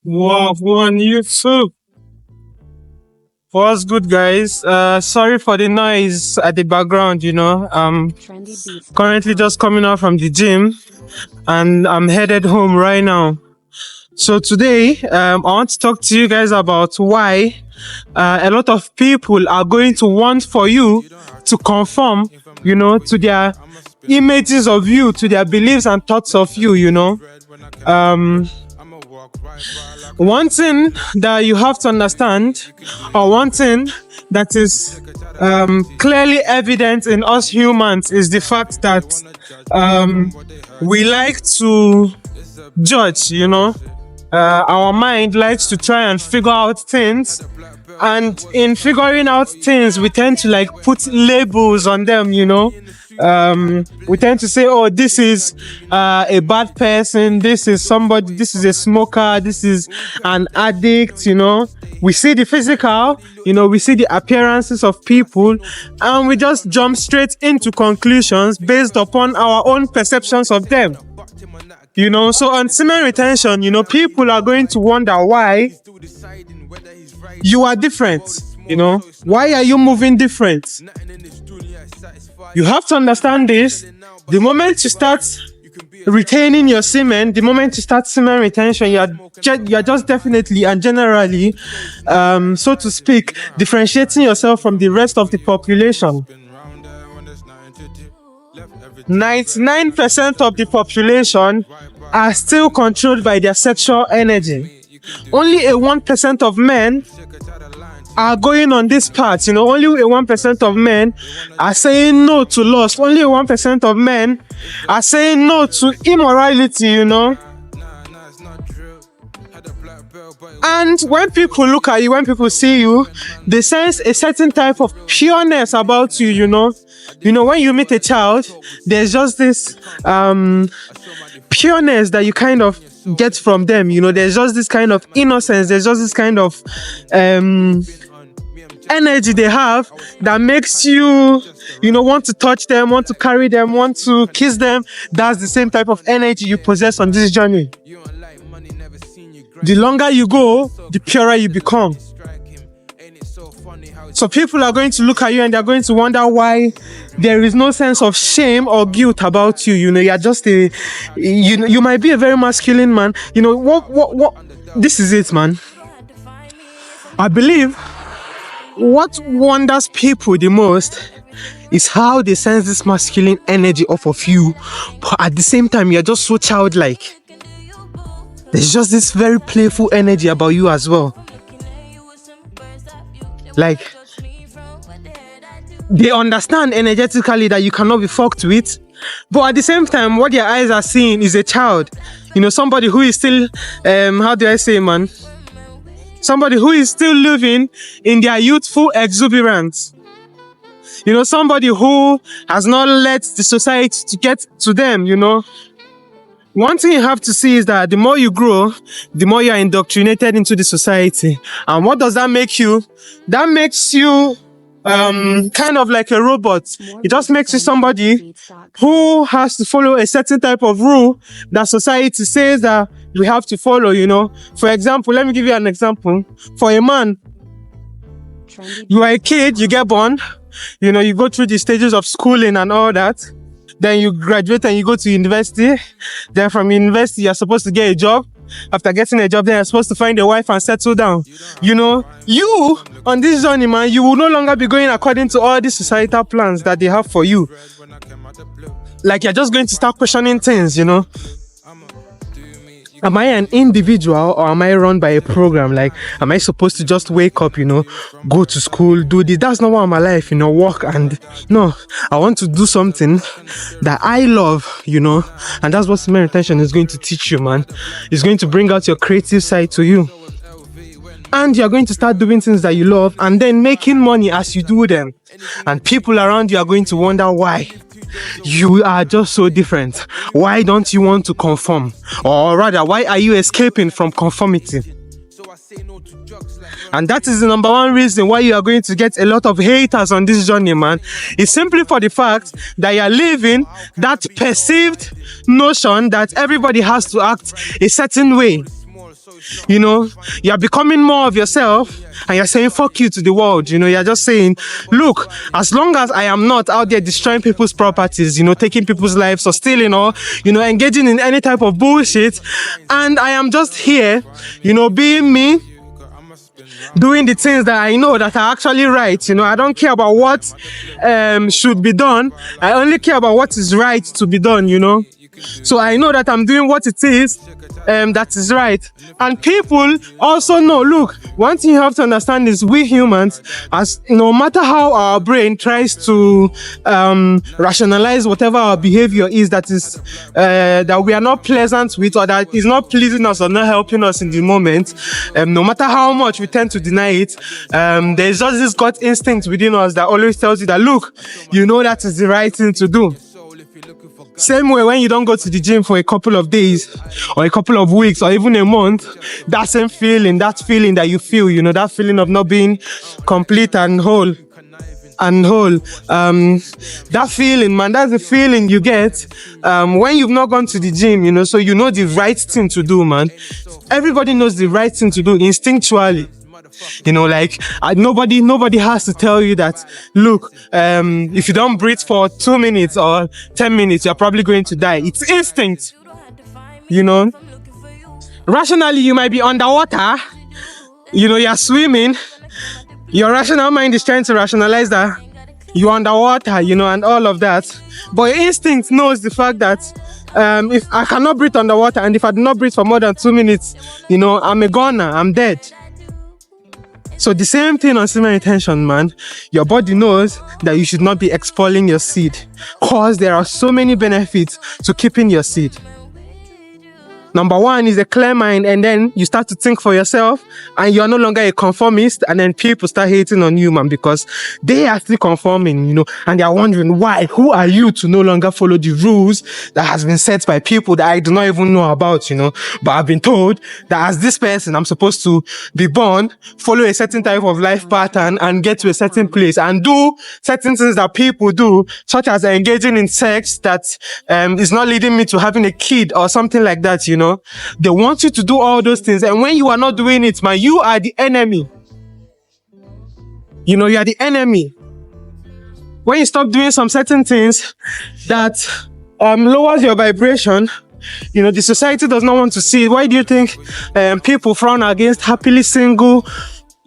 Wow, one YouTube. What's good, guys? Sorry for the noise at the background. Currently just coming out from the gym, and I'm headed home right now. So today, I want to talk to you guys about why a lot of people are going to want for you to conform, to their images of you, to their beliefs and thoughts of you. Um, One thing that you have to understand, or one thing that is clearly evident in us humans, is the fact that we like to judge. Our mind likes to try and figure out things, and in figuring out things we tend to like put labels on them. We tend to say, oh, this is a bad person, this is somebody, this is a smoker, this is an addict. We see the physical, we see the appearances of people, and we just jump straight into conclusions based upon our own perceptions of them. So on semen retention, people are going to wonder why you are different. Why are you moving different? You have to understand this. The moment you start retaining your semen, the moment you start semen retention, you're just definitely and generally, so to speak, differentiating yourself from the rest of the population. 99% of the population are still controlled by their sexual energy. Only a 1% of men are going on this path. Only a 1% of men are saying no to lust. Only 1% of men are saying no to immorality. And when people look at you, when people see you, they sense a certain type of pureness about you. When you meet a child, there's just this pureness that you kind of get from them. There's just this kind of innocence, there's just this kind of energy they have that makes you want to touch them, want to carry them, want to kiss them. That's the same type of energy you possess on this journey. The longer you go, the purer you become. So people are going to look at you and they're going to wonder why there is no sense of shame or guilt about you. You're just you might be a very masculine man. What this is it, man. I believe what wonders people the most is how they sense this masculine energy off of you, but at the same time you're just so childlike. There's just this very playful energy about you as well. Like, they understand energetically that you cannot be fucked with, but at the same time what their eyes are seeing is a child. Somebody who is still how do I say, man, somebody who is still living in their youthful exuberance. Somebody who has not let the society to get to them. One thing you have to see is that the more you grow, the more you are indoctrinated into the society. And what does that make you? That makes you kind of like a robot. It just makes you somebody who has to follow a certain type of rule that society says that we have to follow. For example, let me give you an example. For a man, you are a kid, you get born, you go through the stages of schooling and all that. Then you graduate and you go to university. Then from university, you're supposed to get a job. After getting a job, then you're supposed to find a wife and settle down. You on this journey, man, you will no longer be going according to all these societal plans that they have for you. Like, you're just going to start questioning things. Am I an individual or am I run by a program? Like, am I supposed to just wake up, go to school, do this? That's not what my life, work. And no, I want to do something that I love, and that's what semen retention is going to teach you, man. It's going to bring out your creative side to you. And you're going to start doing things that you love and then making money as you do them. And people around you are going to wonder why you are just so different. Why don't you want to conform? Or rather, why are you escaping from conformity? And that is the number one reason why you are going to get a lot of haters on this journey, man. It's simply for the fact that you are living that perceived notion that everybody has to act a certain way. You know, you're becoming more of yourself and you're saying fuck you to the world. You know, you're just saying, look, as long as I am not out there destroying people's properties, you know, taking people's lives or stealing or, you know, engaging in any type of bullshit, and I am just here, you know, being me, doing the things that I know that are actually right. You know, I don't care about what should be done. I only care about what is right to be done, you know. So I know that I'm doing what it is that is right. And people also know, look, one thing you have to understand is we humans, as no matter how our brain tries to rationalize whatever our behavior is that is that we are not pleasant with, or that is not pleasing us or not helping us in the moment, no matter how much we tend to deny it, there's just this gut instinct within us that always tells you that, look, you know that is the right thing to do. Same way when you don't go to the gym for a couple of days or a couple of weeks or even a month, that same feeling, that feeling that you feel, you know, that feeling of not being complete and whole, that feeling, man, that's the feeling you get when you've not gone to the gym, you know. So you know the right thing to do, man. Everybody knows the right thing to do instinctually. You know, like nobody has to tell you that, look, if you don't breathe for 2 minutes or 10 minutes, you're probably going to die. It's instinct, you know. Rationally, you might be underwater, you know, you're swimming. Your rational mind is trying to rationalize that you're underwater, you know, and all of that. But your instinct knows the fact that if I cannot breathe underwater, and if I do not breathe for more than 2 minutes, you know, I'm a goner, I'm dead. So the same thing on semen retention, man. Your body knows that you should not be expelling your seed, because there are so many benefits to keeping your seed. Number one is a clear mind, and then you start to think for yourself, and you are no longer a conformist, and then people start hating on you, man, because they are still conforming, you know, and they are wondering why. Who are you to no longer follow the rules that has been set by people that I do not even know about, you know? But I've been told that as this person, I'm supposed to be born, follow a certain type of life pattern, and get to a certain place, and do certain things that people do, such as engaging in sex that is not leading me to having a kid or something like that, you know. They want you to do all those things, and when you are not doing it, man, you are the enemy. You know, you are the enemy. When you stop doing some certain things that lowers your vibration, you know, the society does not want to see it. Why do you think people frown against happily single,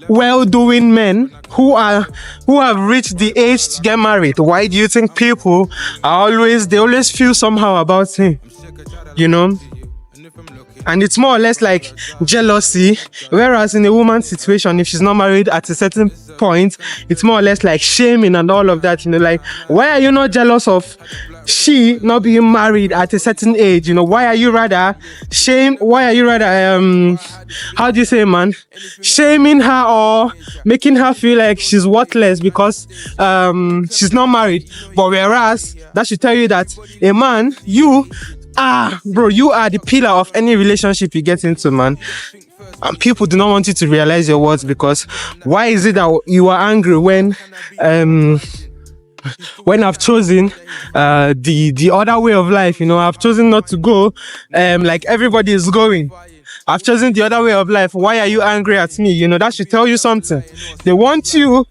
well-doing men who have reached the age to get married? Why do you think people they always feel somehow about him, you know? And it's more or less like jealousy, whereas in a woman's situation, if she's not married at a certain point, it's more or less like shaming and all of that, you know, like, why are you not jealous of she not being married at a certain age? You know, why are you rather how do you say, man, shaming her or making her feel like she's worthless because she's not married? But whereas that should tell you that a man, you are the pillar of any relationship you get into, man. And people do not want you to realize your words, because why is it that you are angry when I've chosen the other way of life? You know, I've chosen not to go like everybody is going. I've chosen the other way of life. Why are you angry at me? You know, that should tell you something. They want you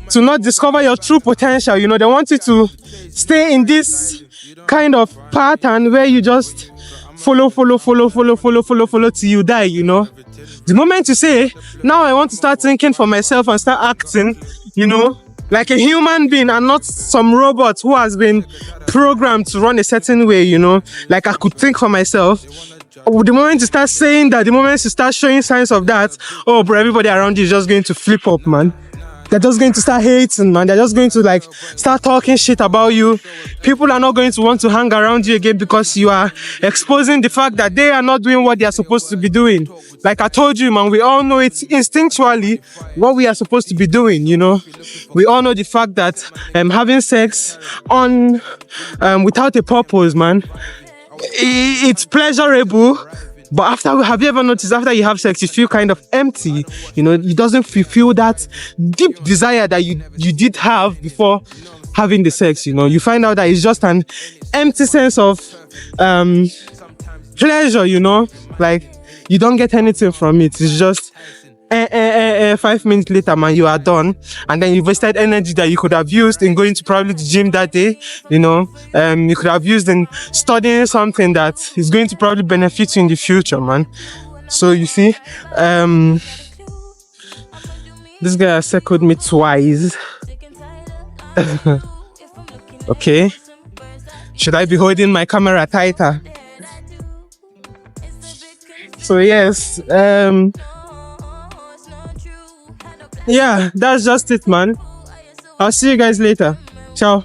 to not discover your true potential. You know, they want you to stay in this kind of pattern where you just follow till you die, you know. The moment you say, now I want to start thinking for myself and start acting, you know, like a human being and not some robot who has been programmed to run a certain way, you know, like I could think for myself. The moment you start saying that, the moment you start showing signs of that, oh bro, everybody around you is just going to flip up, man. They're just going to start hating, man. They're just going to like start talking shit about you. People are not going to want to hang around you again, because you are exposing the fact that they are not doing what they are supposed to be doing. Like I told you, man, we all know it instinctually what we are supposed to be doing, you know. We all know the fact that having sex without a purpose, man, it's pleasurable. But have you ever noticed after you have sex, you feel kind of empty? You know, it doesn't feel that deep desire that you did have before having the sex. You know, you find out that it's just an empty sense of pleasure. You know, like you don't get anything from it. It's just 5 minutes later, man, you are done, and then you wasted energy that you could have used in going to probably the gym that day. You could have used in studying something that is going to probably benefit you in the future, man. So you see, this guy has circled me twice. Okay, should I be holding my camera tighter? So yes, yeah, that's just it, man. I'll see you guys later. Ciao.